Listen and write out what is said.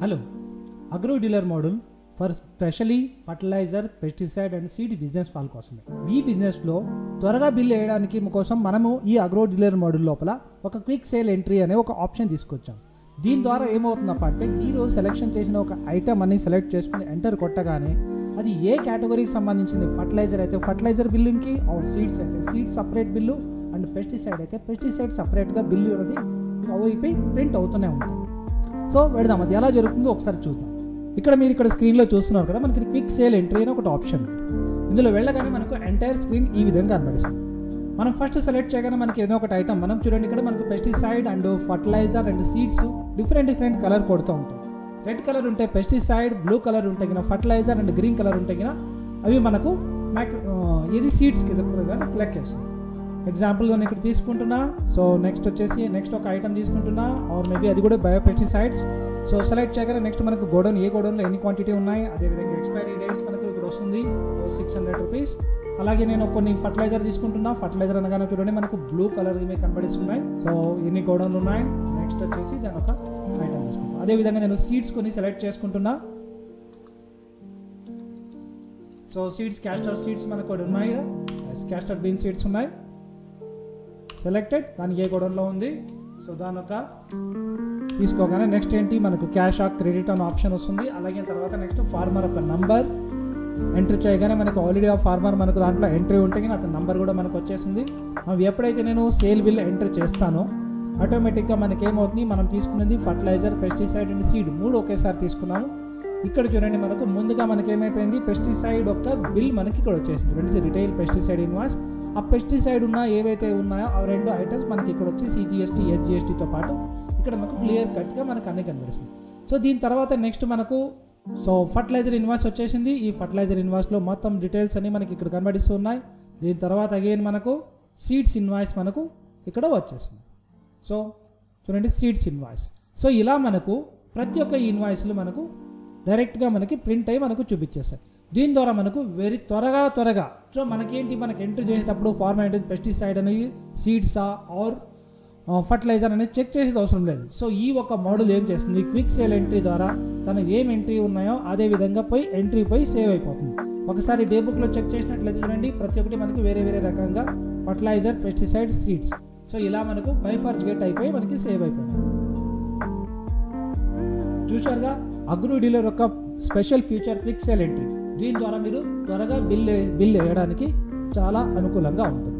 Hello, agro dealer model for specially fertiliser, pesticide and seed business వాళ్ళ కోసమే. ఈ బిజినెస్లో త్వరగా బిల్ వేయడానికి కోసం మనము ఈ అగ్రో డీలర్ మోడల్ లోపల ఒక క్విక్ సేల్ ఎంట్రీ అనే ఒక ఆప్షన్ తీసుకొచ్చాం. దీని ద్వారా ఏమవుతుందప్ప అంటే మీరు సెలెక్షన్ చేసిన ఒక ఐటమ్ అని సెలెక్ట్ చేసుకుని ఎంటర్ కొట్టగానే అది ఏ కేటగిరీకి సంబంధించింది, ఫర్టిలైజర్ అయితే ఫర్టిలైజర్ బిల్లింగ్కి, ఆర్ సీడ్స్ అయితే seeds separate bill, and pesticide అయితే పెస్టిసైడ్ సపరేట్గా బిల్లు అనేది అయిపోయి ప్రింట్ అవుతూనే ఉంటుంది. సో వెళదాం, అది ఎలా జరుగుతుందో ఒకసారి చూద్దాం. ఇక్కడ స్క్రీన్లో చూస్తున్నారు కదా, మనకి క్విక్ సేల్ ఎంట్రీ అని ఒకటి ఆప్షన్. ఇందులో వెళ్ళగానే మనకు ఎంటైర్ స్క్రీన్ ఈ విధంగా కనబడుతుంది. మనం ఫస్ట్ సెలెక్ట్ చేయగానే మనకి ఏదో ఒకటి ఐటమ్, మనం చూడండి ఇక్కడ మనకు pesticide and fertiliser and seeds different colour కొడుతూ ఉంటాం. రెడ్ కలర్ ఉంటే పెస్టిసైడ్, బ్లూ కలర్ ఉంటే కింద ఫర్టిలైజర్ అండ్ గ్రీన్ కలర్ ఉంటే కింద అవి మనకు ఇది సీడ్స్కి క్లిక్ చేస్తుంది. ఎగ్జాంపుల్గా నేను ఇక్కడ తీసుకుంటున్నా. సో నెక్స్ట్ ఒక ఐటమ్ తీసుకుంటున్నా, ఆర్ మేబీ అది కూడా బయోపెస్టిసైడ్స్. సో సెలెక్ట్ చేయగానే నెక్స్ట్ మనకు గోడౌన్, ఏ గోడౌన్లో ఎన్ని క్వాంటిటీ ఉన్నాయి, అదేవిధంగా ఎక్స్పైరీ డేట్స్ మనకు ఇక్కడ వస్తుంది 600 రూపీస్. అలాగే నేను కొన్ని ఫర్టిలైజర్ తీసుకుంటున్నా. ఫర్టిలైజర్ అనగానే చూడండి మనకు బ్లూ కలర్ మీకు కనబడిస్తున్నాయి. సో ఎన్ని గోడౌన్లు ఉన్నాయి. నెక్స్ట్ వచ్చేసి దాని ఒక ఐటమ్ తీసుకుంటాను. అదేవిధంగా నేను సీడ్స్ కొన్ని సెలెక్ట్ చేసుకుంటున్నా. సో సీడ్స్, క్యాస్టర్ సీడ్స్ మనకు కూడా ఉన్నాయి. క్యాస్టర్ బీన్ సీడ్స్ ఉన్నాయి. సెలెక్టెడ్, దానికి ఏ గోడౌన్లో ఉంది. సో దాని ఒక తీసుకోగానే నెక్స్ట్ ఏంటి, మనకు క్యాష్ ఆర్ క్రెడిట్ అనే ఆప్షన్ వస్తుంది. అలాగే తర్వాత నెక్స్ట్ ఫార్మర్ ఒక నంబర్ ఎంటర్ చేయగానే మనకు ఆల్రెడీ ఆ ఫార్మర్ మనకు దాంట్లో ఎంట్రీ ఉంటే కానీ అతని నంబర్ కూడా మనకు వచ్చేసింది. అవి ఎప్పుడైతే నేను సేల్ బిల్ ఎంటర్ చేస్తానో ఆటోమేటిక్గా మనకేమవుతుంది, మనం తీసుకున్నది ఫర్టిలైజర్, పెస్టిసైడ్ అండ్ సీడ్ 3 ఒకేసారి తీసుకున్నాము. ఇక్కడ చూడండి మనకు ముందుగా మనకి ఏమైపోయింది, పెస్టిసైడ్ యొక్క బిల్ మనకి ఇక్కడ వచ్చేసింది. చూడండి, రిటైల్ పెస్టిసైడ్ ఇన్వాయిస్. ఆ పెస్టిసైడ్ ఉన్న ఏవైతే ఉన్నాయో ఆ 2 ఐటమ్స్ మనకి ఇక్కడ వచ్చి CGST, SGSTతో పాటు ఇక్కడ మనకు క్లియర్ కట్గా మనకు అన్ని కనిపిస్తుంది. సో దీని తర్వాత నెక్స్ట్ మనకు ఫర్టిలైజర్ ఇన్వాయిస్ వచ్చేసింది. ఈ ఫర్టిలైజర్ ఇన్వాయిస్లో మొత్తం డీటెయిల్స్ అన్ని మనకి ఇక్కడ కనబడిస్తున్నాయి. దీని తర్వాత అగైన్ మనకు సీడ్స్ ఇన్వాయిస్ మనకు ఇక్కడ వచ్చేస్తుంది. సో చూడండి, సీడ్స్ ఇన్వాయిస్. సో ఇలా మనకు ప్రతి ఒక్క ఇన్వాయిస్లు మనకు డైరెక్ట్గా మనకి ప్రింట్ అయ్యి మనకు చూపించేస్తాయి. దీని ద్వారా మనకు వెరీ త్వరగా సో మనకేంటి, మనకి ఎంటర్ చేసేటప్పుడు ఫార్మాట్ అనేది పెస్టిసైడ్ అనేది సీడ్సా ఆర్ ఫర్టిలైజర్ అనేది చెక్ చేసేది అవసరం లేదు. సో ఈ ఒక మోడల్ ఏం చేస్తుంది, క్విక్ సేల్ ఎంట్రీ ద్వారా తను ఏం ఎంట్రీ ఉన్నాయో అదే విధంగా ఎంట్రీ పోయి సేవ్ అయిపోతుంది. ఒకసారి డే బుక్లో చెక్ చేసినట్లయితే చూడండి, ప్రతి ఒక్కటి మనకి వేరే రకంగా ఫర్టిలైజర్, పెస్టిసైడ్, సీడ్స్. సో ఇలా మనకు బైఫర్గేట్ అయిపోయి మనకి సేవ్ అయిపోయింది. చూశారుగా, అగ్రో డీలర్ యొక్క special feature quick sale entry. దీని ద్వారా మీరు త్వరగా బిల్ వేయడానికి చాలా అనుకూలంగా ఉంటుంది.